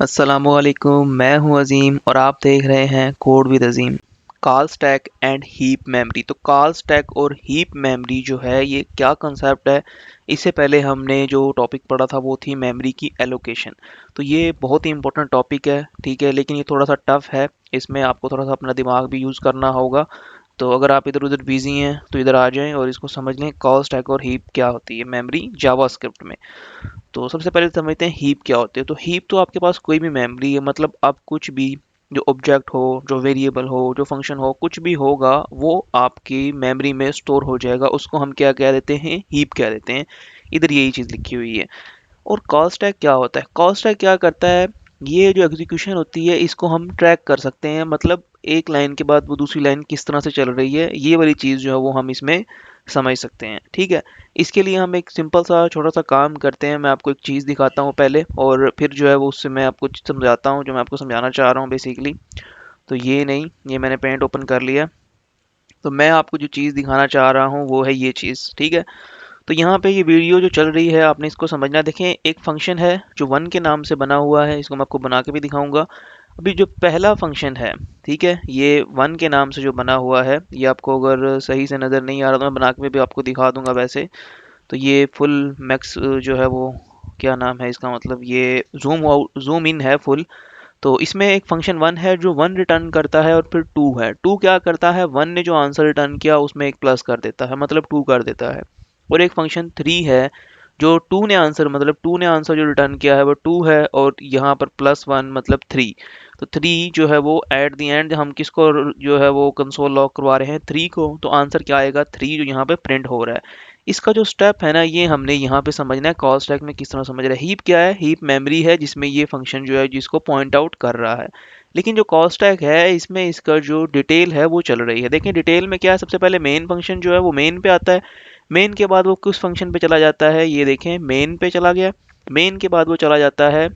अस्सलामुअलैकुम, मैं हूं अज़ीम और आप देख रहे हैं code with Azeem. Call stack and heap memory. तो कॉल स्टैक और हीप मेमोरी जो है ये क्या कंसेप्ट है। इससे पहले हमने जो टॉपिक पढ़ा था वो थी मेमोरी की एलोकेशन। तो ये बहुत ही इंपॉर्टेंट टॉपिक है, ठीक है, लेकिन ये थोड़ा सा टफ है। इसमें आपको थोड़ा सा अपना दिमाग भी यूज़ करना होगा। तो अगर आप इधर उधर बिजी हैं तो इधर आ जाएं और इसको समझ लें, कॉल स्टैक और हीप क्या होती है मेमोरी जावास्क्रिप्ट में। तो सबसे पहले समझते हैं हीप क्या होते हैं। तो हीप तो आपके पास कोई भी मेमोरी है, मतलब आप कुछ भी जो ऑब्जेक्ट हो, जो वेरिएबल हो, जो फंक्शन हो, कुछ भी होगा वो आपकी मेमोरी में स्टोर हो जाएगा। उसको हम क्या कह देते हैं, हीप कह देते हैं। इधर यही चीज़ लिखी हुई है। और कॉल स्टैक क्या होता है, कॉल स्टैक क्या करता है, ये जो एग्जीक्यूशन होती है इसको हम ट्रैक कर सकते हैं। मतलब एक लाइन के बाद वो दूसरी लाइन किस तरह से चल रही है, ये वाली चीज़ जो है वो हम इसमें समझ सकते हैं, ठीक है। इसके लिए हम एक सिंपल सा छोटा सा काम करते हैं। मैं आपको एक चीज़ दिखाता हूँ पहले और फिर जो है वो उससे मैं आपको समझाता हूँ जो मैं आपको समझाना चाह रहा हूँ बेसिकली। तो ये नहीं, ये मैंने पेंट ओपन कर लिया। तो मैं आपको जो चीज़ दिखाना चाह रहा हूँ वो है ये चीज़, ठीक है। तो यहाँ पे ये वीडियो जो चल रही है आपने इसको समझना। देखें, एक फंक्शन है जो वन के नाम से बना हुआ है, इसको मैं आपको बना के भी दिखाऊंगा। अभी जो पहला फंक्शन है, ठीक है, ये वन के नाम से जो बना हुआ है, ये आपको अगर सही से नज़र नहीं आ रहा तो मैं बना के भी आपको दिखा दूंगा वैसे। तो ये फुल मैक्स जो है वो क्या नाम है इसका, मतलब ये जूम आउट जूम इन है फुल। तो इसमें एक फंक्शन वन है जो वन रिटर्न करता है और फिर टू है। टू क्या करता है, वन ने जो आंसर रिटर्न किया उसमें एक प्लस कर देता है, मतलब टू कर देता है। और एक फंक्शन थ्री है जो टू ने आंसर, मतलब टू ने आंसर जो रिटर्न किया है वो टू है और यहाँ पर प्लस वन मतलब थ्री। तो थ्री जो है वो एट द एंड हम किसको जो है वो कंसोल लॉक करवा रहे हैं, थ्री को। तो आंसर क्या आएगा, थ्री, जो यहाँ पे प्रिंट हो रहा है। इसका जो स्टेप है ना, ये हमने यहाँ पे समझना है कॉल स्टैक में किस तरह समझ रहा है। हीप क्या है, हीप मेमोरी है जिसमें ये फंक्शन जो है जिसको पॉइंट आउट कर रहा है। लेकिन जो कॉल स्टैक है इसमें इसका जो डिटेल है वो चल रही है। देखें डिटेल में क्या है, सबसे पहले मेन फंक्शन जो है वो मेन पे आता है। मेन के बाद वो किस फंक्शन पे चला जाता है, ये देखें मेन पे चला गया। मेन के बाद वो चला जाता है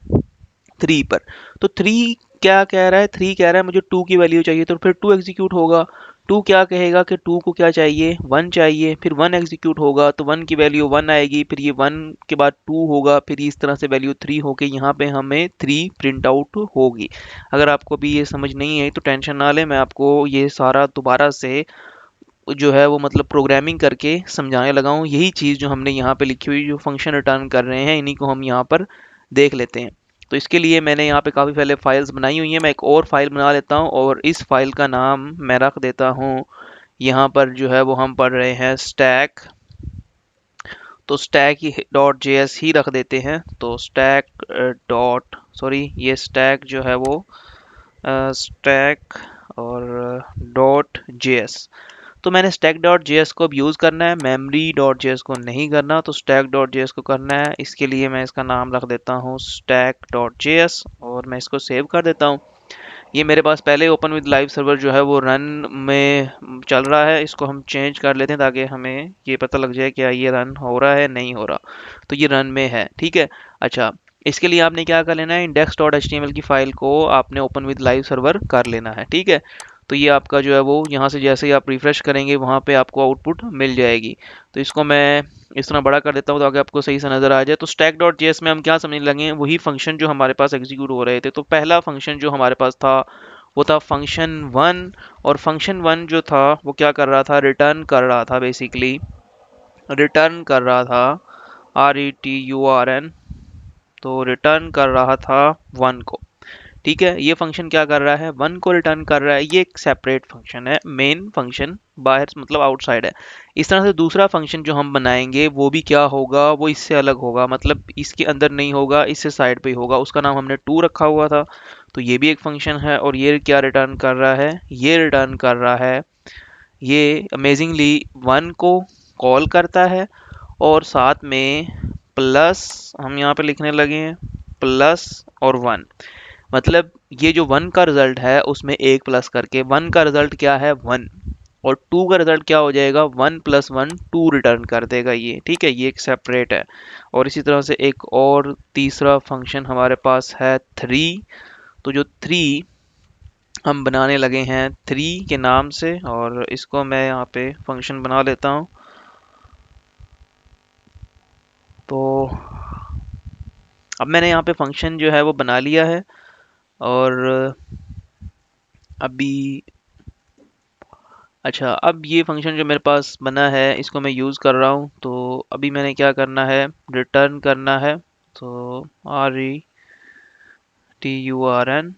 थ्री पर। तो थ्री क्या कह रहा है, थ्री कह रहा है मुझे टू की वैल्यू चाहिए, तो फिर टू एग्जीक्यूट होगा। टू क्या कहेगा कि टू को क्या चाहिए, वन चाहिए, फिर वन एग्जीक्यूट होगा तो वन की वैल्यू वन आएगी, फिर ये वन के बाद टू होगा, फिर इस तरह से वैल्यू थ्री होके यहाँ पे हमें थ्री प्रिंट आउट होगी। अगर आपको अभी ये समझ नहीं है तो टेंशन ना ले, मैं आपको ये सारा दोबारा से जो है वो मतलब प्रोग्रामिंग करके समझाने लगा हूँ। यही चीज़ जो हमने यहाँ पे लिखी हुई जो फंक्शन रिटर्न कर रहे हैं इन्हीं को हम यहाँ पर देख लेते हैं। तो इसके लिए मैंने यहाँ पे काफ़ी पहले फाइल्स बनाई हुई हैं। मैं एक और फाइल बना लेता हूँ और इस फाइल का नाम मैं रख देता हूँ, यहाँ पर जो है वो हम पढ़ रहे हैं स्टैक। तो स्टैक ही डॉट जेएस ही रख देते हैं। तो स्टैक डॉट सॉरी ये स्टैक जो है वो स्टैक और डॉट जेएस। तो मैंने स्टैक डॉट जेएस को अब यूज़ करना है, मेमरी डॉट जेएस को नहीं करना। तो स्टैक डॉट जेएस को करना है। इसके लिए मैं इसका नाम रख देता हूँ स्टैक डॉट जेएस और मैं इसको सेव कर देता हूँ। ये मेरे पास पहले ओपन विद लाइव सर्वर जो है वो रन में चल रहा है। इसको हम चेंज कर लेते हैं ताकि हमें ये पता लग जाए क्या ये रन हो रहा है नहीं हो रहा। तो ये रन में है, ठीक है। अच्छा, इसके लिए आपने क्या कर लेना है, index dot H T M L की फाइल को आपने ओपन विद लाइव सर्वर कर लेना है, ठीक है। तो ये आपका जो है वो यहाँ से जैसे ही आप रिफ्रेश करेंगे वहाँ पे आपको आउटपुट मिल जाएगी। तो इसको मैं इस तरह बड़ा कर देता हूँ ताकि आपको सही से नज़र आ जाए। तो स्टैक डॉट जेएस में हम क्या समझने लगे हैं, वही फंक्शन जो हमारे पास एग्जीक्यूट हो रहे थे। तो पहला फंक्शन जो हमारे पास था वो था फंक्शन वन। और फंक्शन वन जो था वो क्या कर रहा था, रिटर्न कर रहा था, बेसिकली रिटर्न कर रहा था RETURN। तो रिटर्न कर रहा था वन को, ठीक है। ये फंक्शन क्या कर रहा है, वन को रिटर्न कर रहा है। ये एक सेपरेट फंक्शन है, मेन फंक्शन बाहर मतलब आउटसाइड है। इस तरह से दूसरा फंक्शन जो हम बनाएंगे वो भी क्या होगा, वो इससे अलग होगा, मतलब इसके अंदर नहीं होगा, इससे साइड पे ही होगा। उसका नाम हमने टू रखा हुआ था। तो ये भी एक फंक्शन है और ये क्या रिटर्न कर रहा है, ये रिटर्न कर रहा है, ये अमेजिंगली वन को कॉल करता है और साथ में प्लस हम यहाँ पे लिखने लगे हैं प्लस और वन। मतलब ये जो वन का रिजल्ट है उसमें एक प्लस करके, वन का रिजल्ट क्या है वन, और टू का रिजल्ट क्या हो जाएगा, one plus one two return कर देगा ये, ठीक है। ये एक सेपरेट है। और इसी तरह से एक और तीसरा फंक्शन हमारे पास है थ्री। तो जो थ्री हम बनाने लगे हैं थ्री के नाम से, और इसको मैं यहाँ पे फंक्शन बना लेता हूँ। तो अब मैंने यहाँ पे फंक्शन जो है वो बना लिया है और अभी अच्छा, अब ये फंक्शन जो मेरे पास बना है इसको मैं यूज़ कर रहा हूँ। तो अभी मैंने क्या करना है, रिटर्न करना है। तो RETURN,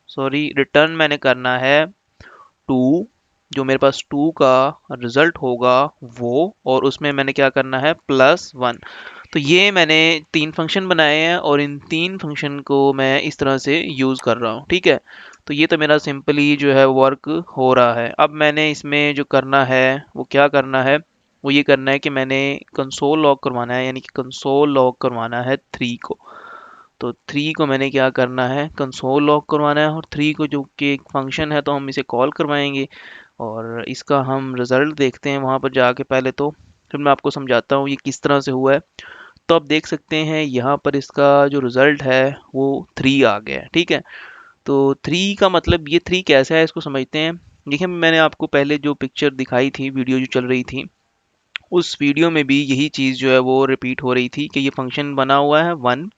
सॉरी, रिटर्न मैंने करना है टू, जो मेरे पास टू का रिजल्ट होगा वो, और उसमें मैंने क्या करना है, +1। तो ये मैंने तीन फंक्शन बनाए हैं और इन तीन फंक्शन को मैं इस तरह से यूज़ कर रहा हूँ, ठीक है। तो ये तो मेरा सिंपली जो है वर्क हो रहा है। अब मैंने इसमें जो करना है वो क्या करना है, वो ये करना है कि मैंने कंसोल लॉग करवाना है, यानी कि कंसोल लॉग करवाना है 3 को। तो 3 को मैंने क्या करना है, कंसोल लॉग करवाना है, और 3 को जो कि एक फंक्शन है तो हम इसे कॉल करवाएंगे और इसका हम रिज़ल्ट देखते हैं वहाँ पर जाके पहले तो, फिर मैं आपको समझाता हूँ ये किस तरह से हुआ है। तो आप देख सकते हैं यहाँ पर इसका जो रिज़ल्ट है वो 3 आ गया है, ठीक है। तो 3 का मतलब, ये 3 कैसा है इसको समझते हैं। देखिए, मैंने आपको पहले जो पिक्चर दिखाई थी, वीडियो जो चल रही थी, उस वीडियो में भी यही चीज़ जो है वो रिपीट हो रही थी कि ये फंक्शन बना हुआ है 1,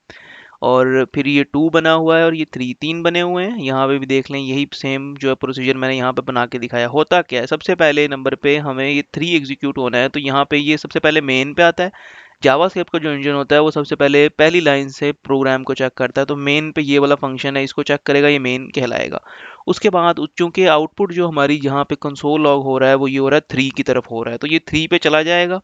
और फिर ये 2 बना हुआ है और ये 3, 3 बने हुए हैं। यहाँ पे भी देख लें, यही सेम जो है प्रोसीजर मैंने यहाँ पे बना के दिखाया। होता क्या है, सबसे पहले नंबर पे हमें ये 3 एग्जीक्यूट होना है, तो यहाँ पे ये सबसे पहले मेन पे आता है। जावास्क्रिप्ट का जो इंजन होता है वो सबसे पहले पहली लाइन से प्रोग्राम को चेक करता है, तो मेन पे ये वाला फंक्शन है, इसको चेक करेगा, ये मेन कहलाएगा। उसके बाद चूंकि आउटपुट जो हमारी यहाँ पे कंसोल लॉग हो रहा है वो ये हो रहा है 3 की तरफ हो रहा है, तो ये 3 पे चला जाएगा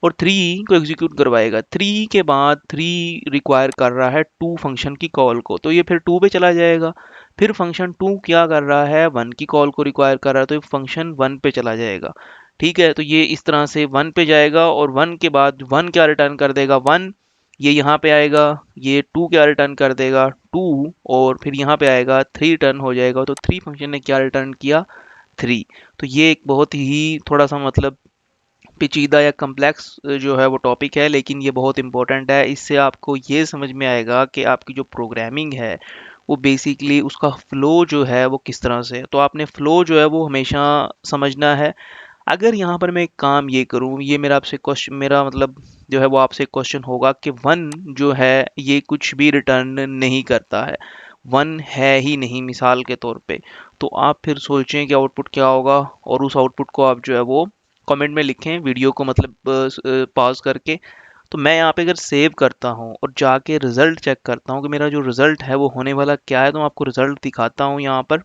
और 3 को एग्जीक्यूट करवाएगा। 3 के बाद 3 रिक्वायर कर रहा है 2 फंक्शन की कॉल को, तो ये फिर 2 पे चला जाएगा। फिर फंक्शन 2 क्या कर रहा है, 1 की कॉल को रिक्वायर कर रहा है, तो ये फंक्शन 1 पे चला जाएगा, ठीक है। तो ये इस तरह से 1 पे जाएगा और 1 के बाद 1 क्या रिटर्न कर देगा, 1। ये यहाँ पे आएगा, ये 2 क्या रिटर्न कर देगा, 2, और फिर यहाँ पे आएगा 3 रिटर्न हो जाएगा। तो 3 फंक्शन ने क्या रिटर्न किया, 3। तो ये एक बहुत ही थोड़ा सा मतलब पेचीदा या कम्प्लेक्स जो है वो टॉपिक है, लेकिन ये बहुत इंपॉर्टेंट है। इससे आपको ये समझ में आएगा कि आपकी जो प्रोग्रामिंग है वो बेसिकली उसका फ्लो जो है वो किस तरह से है। तो आपने फ्लो जो है वो हमेशा समझना है। अगर यहाँ पर मैं एक काम ये करूँ, ये मेरा आपसे क्वेश्चन, मेरा मतलब जो है वो आपसे क्वेश्चन होगा कि 1 जो है ये कुछ भी रिटर्न नहीं करता है, 1 है ही नहीं मिसाल के तौर पे, तो आप फिर सोचें कि आउटपुट क्या होगा, और उस आउटपुट को आप जो है वो कमेंट में लिखें, वीडियो को मतलब पॉज करके। तो मैं यहाँ पे अगर सेव करता हूँ और जाके रिजल्ट चेक करता हूँ कि मेरा जो रिजल्ट है वो होने वाला क्या है, तो मैं आपको रिजल्ट दिखाता हूँ यहाँ पर।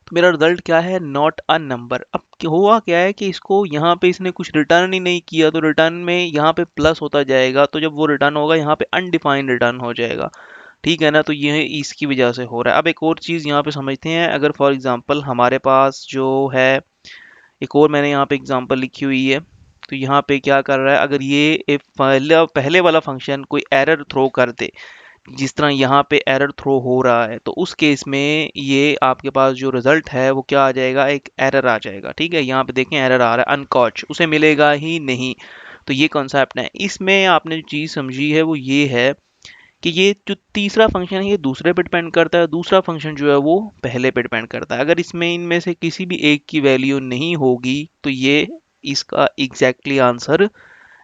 तो मेरा रिजल्ट क्या है, नॉट अ नंबर। अब हुआ क्या है कि इसको यहाँ पे इसने कुछ रिटर्न ही नहीं किया, तो रिटर्न में यहाँ पे प्लस होता जाएगा, तो जब वो रिटर्न होगा यहाँ पे अनडिफाइंड रिटर्न हो जाएगा, ठीक है ना। तो ये इसकी वजह से हो रहा है। अब एक और चीज़ यहाँ पे समझते हैं, अगर फॉर एग्जांपल हमारे पास जो है एक और मैंने यहाँ पे एग्जांपल लिखी हुई है, तो यहाँ पे क्या कर रहा है, अगर ये एक पहले वाला फंक्शन कोई एरर थ्रो कर दे, जिस तरह यहाँ पे एरर थ्रो हो रहा है, तो उस केस में ये आपके पास जो रिजल्ट है वो क्या आ जाएगा, एक एरर आ जाएगा, ठीक है। यहाँ पे देखें एरर आ रहा है, अनकॉच, उसे मिलेगा ही नहीं। तो ये कॉन्सेप्ट है। इसमें आपने जो चीज़ समझी है वो ये है कि ये जो तीसरा फंक्शन है ये दूसरे पे डिपेंड करता है, दूसरा फंक्शन जो है वो पहले पे डिपेंड करता है। अगर इसमें इनमें से किसी भी एक की वैल्यू नहीं होगी तो ये इसका एग्जैक्टली आंसर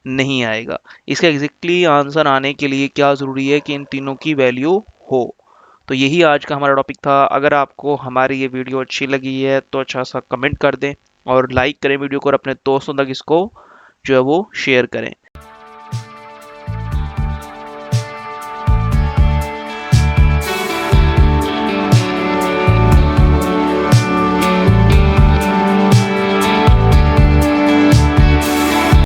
नहीं आएगा। इसका एग्जैक्टली आंसर आने के लिए क्या ज़रूरी है कि इन तीनों की वैल्यू हो। तो यही आज का हमारा टॉपिक था। अगर आपको हमारी ये वीडियो अच्छी लगी है तो अच्छा सा कमेंट कर दें और लाइक करें वीडियो को, और अपने दोस्तों तक इसको जो है वो शेयर करें।